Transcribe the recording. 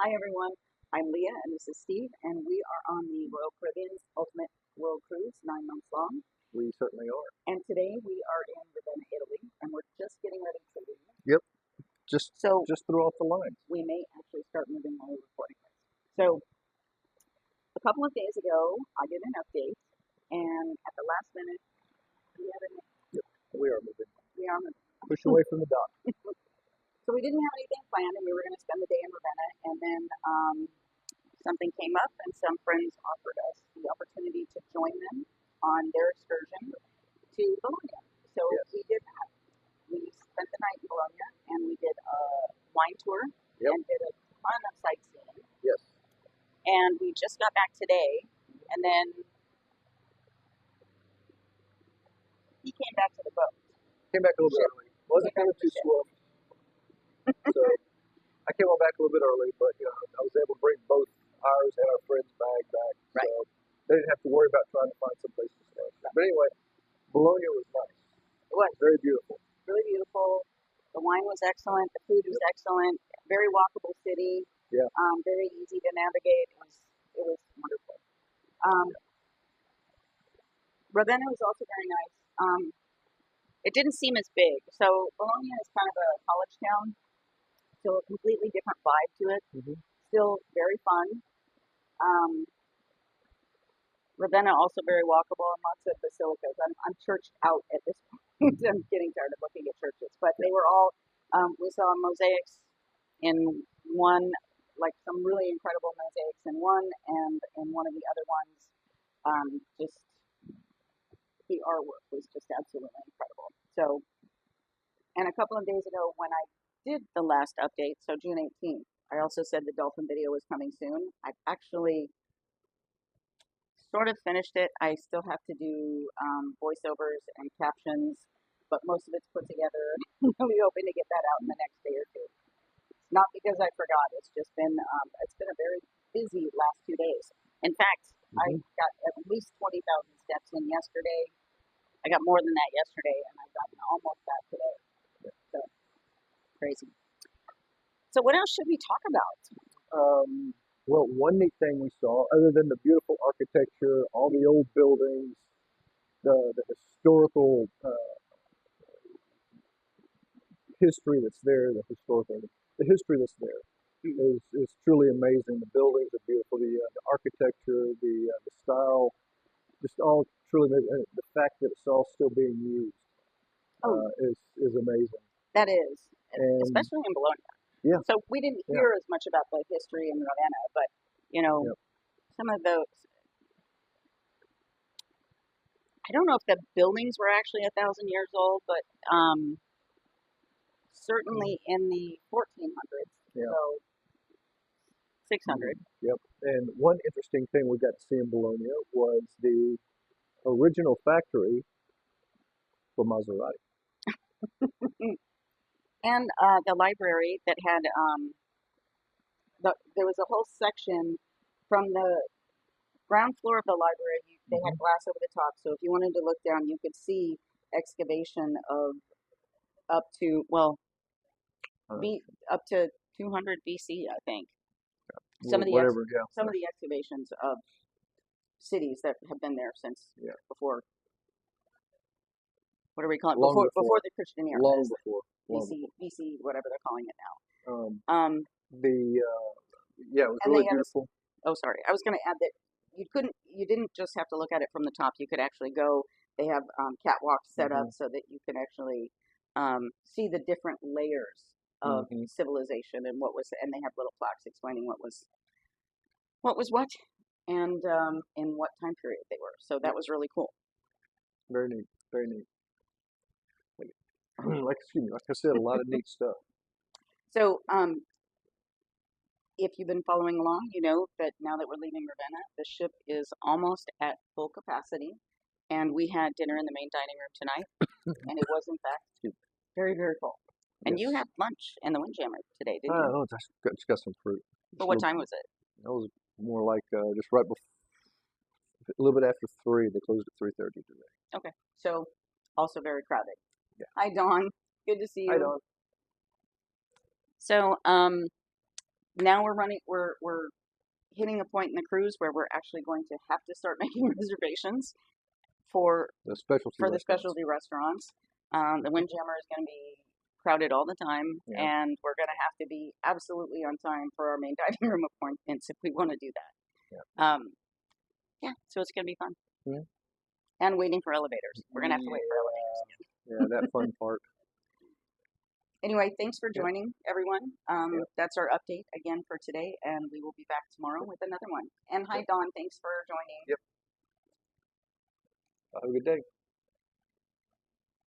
Hi everyone, I'm Leah and this is Steve, and we are on the Royal Caribbean's Ultimate World Cruise, 9 months long. We certainly are. And today we are in Ravenna, Italy, and we're just getting ready to leave. Yep. Just So just threw off the lines. we may actually start moving while we're recording this. So a couple of days ago, I did an update, and at the last minute, we had a Yep. We are moving. we are moving. Push away from the dock. So we didn't have anything planned, and we were going to spend the day in Ravenna, and then something came up, and some friends offered us the opportunity to join them on their excursion to Bologna. So Yes. we did that. We spent the night in Bologna, and we did a wine tour Yep. and did a ton of sightseeing. Yes. And we just got back today, and then he came back to the boat. Came back a little bit early. Wasn't Came back coming to the too ship. slow. So I came on back a little bit early, but I was able to bring both ours and our friend's bag back. Right. So they didn't have to worry about trying to find some place to stay. But anyway, Bologna was nice. It was Very beautiful. really beautiful. The wine was excellent. The food was excellent. Very walkable city. Yeah. Very easy to navigate. It was wonderful. Um, Ravenna was also very nice. It didn't seem as big. So Bologna is kind of a college town, so a completely different vibe to it. Mm-hmm. Still very fun. Um, Ravenna also very walkable and lots of basilicas. I'm churched out at this point. I'm getting tired of looking at churches, but they were all. We saw mosaics in one, like some really incredible mosaics in one, and in one of the other ones, just the artwork was just absolutely incredible. So, and a couple of days ago when I did the last update, so June 18th, I also said the dolphin video was coming soon. I've actually sort of finished it. I still have to do voiceovers and captions, but most of it's put together. I'm really hoping to get that out in the next day or two. It's not because I forgot. It's been a very busy last 2 days. In fact, I got at least 20,000 steps in yesterday. I got more than that yesterday, and I've gotten almost that today. So crazy. So what else should we talk about? Well, one neat thing we saw, other than the beautiful architecture, all the old buildings, the historical history that's there, the history that's there is truly amazing. The buildings are beautiful, the architecture, the style, just all truly amazing. And the fact that it's all still being used Oh, is amazing. that is, And especially in Bologna. yeah, So we didn't yeah, hear as much about the history in Ravenna, but yeah. some of those. I don't know if the buildings were actually 1,000 years old, but certainly in the 1400s, Yeah. so 600. Yep. And one interesting thing we got to see in Bologna was the original factory for Maserati. And the library that had there was a whole section from the ground floor of the library. They had Hmm. glass over the top, so if you wanted to look down, you could see excavation of up to Uh, B up to 200 BC, I think. Whatever. Yeah. Some of the excavations of cities that have been there since Yeah. before. What do we call it? Long Before before. the Christian era. Long Is before. Long BC, whatever they're calling it now. before. Um, The Yeah, it was and really they had beautiful. oh, sorry, I was going to add that you didn't just have to look at it from the top. You could actually go. They have catwalks set up Hmm. so that you can actually see the different layers of Hmm. civilization and and they have little plaques explaining what was what, and in what time period they were. So that was really cool. Very neat. Very neat. Excuse me, like I said, a lot of neat stuff. So if you've been following along, you know that now that we're leaving Ravenna, the ship is almost at full capacity, and we had dinner in the main dining room tonight, and it was in fact very, very full. And you Yes. had lunch in the Windjammer today, didn't you? Oh, just got some fruit. Just But a what little, time was it? that was more like just right before, a little bit after 3. They closed at 3:30 today. Okay, so also very crowded. Yeah. Hi, Dawn. Good to see I you. don't. So, now we're hitting a point in the cruise where we're actually going to have to start making reservations for The specialty for the restaurants. specialty restaurants. The Windjammer is going to be crowded all the time, Yeah. and we're going to have to be absolutely on time for our main dining room appointments if we want to do that. Yeah. Yeah, so it's going to be fun. Mhm. And waiting for elevators. We're going to have to wait for elevators. Yeah, that fun part. Anyway, thanks for Yeah. joining, everyone. Yeah. That's our update again for today, and we will be back tomorrow with another one. And hi, Yep. Dawn. Thanks for joining. Yep. Have a good day.